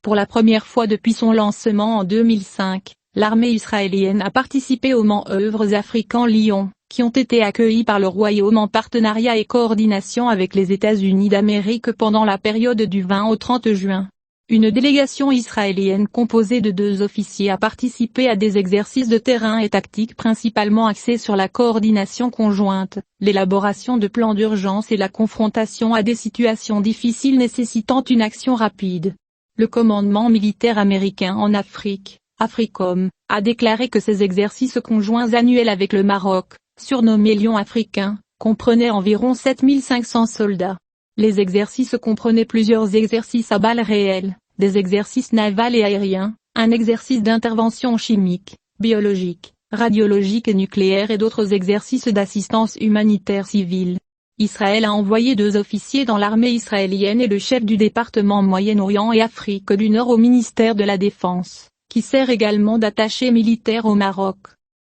Pour la première fois depuis son lancement en 2005, l'armée israélienne a participé aux manœuvres africains Lion, qui ont été accueillis par le Royaume en partenariat et coordination avec les États-Unis d'Amérique pendant la période du 20 au 30 juin. Une délégation israélienne composée de 2 officiers a participé à des exercices de terrain et tactiques principalement axés sur la coordination conjointe, l'élaboration de plans d'urgence et la confrontation à des situations difficiles nécessitant une action rapide. Le commandement militaire américain en Afrique, AFRICOM, a déclaré que ces exercices conjoints annuels avec le Maroc, surnommés Lion africain, comprenaient environ 7500 soldats. Les exercices comprenaient plusieurs exercices à balles réelles, des exercices navals et aériens, un exercice d'intervention chimique, biologique, radiologique et nucléaire et d'autres exercices d'assistance humanitaire civile. Israël a envoyé 2 officiers dans l'armée israélienne et le chef du département Moyen-Orient et Afrique du Nord au ministère de la Défense, qui sert également d'attaché militaire au Maroc.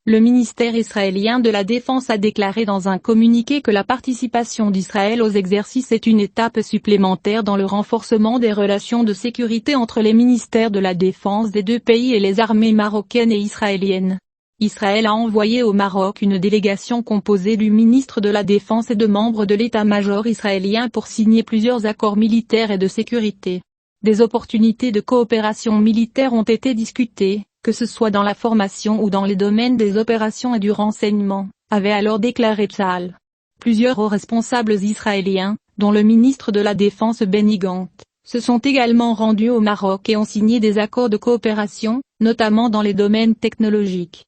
Le ministère israélien de la Défense a déclaré dans un communiqué que la participation d'Israël aux exercices est une étape supplémentaire dans le renforcement des relations de sécurité entre les ministères de la Défense des 2 pays et les armées marocaines et israéliennes. Israël a envoyé au Maroc une délégation composée du ministre de la Défense et de membres de l'état-major israélien pour signer plusieurs accords militaires et de sécurité. Des opportunités de coopération militaire ont été discutées, que ce soit dans la formation ou dans les domaines des opérations et du renseignement, avait alors déclaré Tzahal. Plusieurs hauts responsables israéliens, dont le ministre de la Défense Benny Gantz, se sont également rendus au Maroc et ont signé des accords de coopération, notamment dans les domaines technologiques.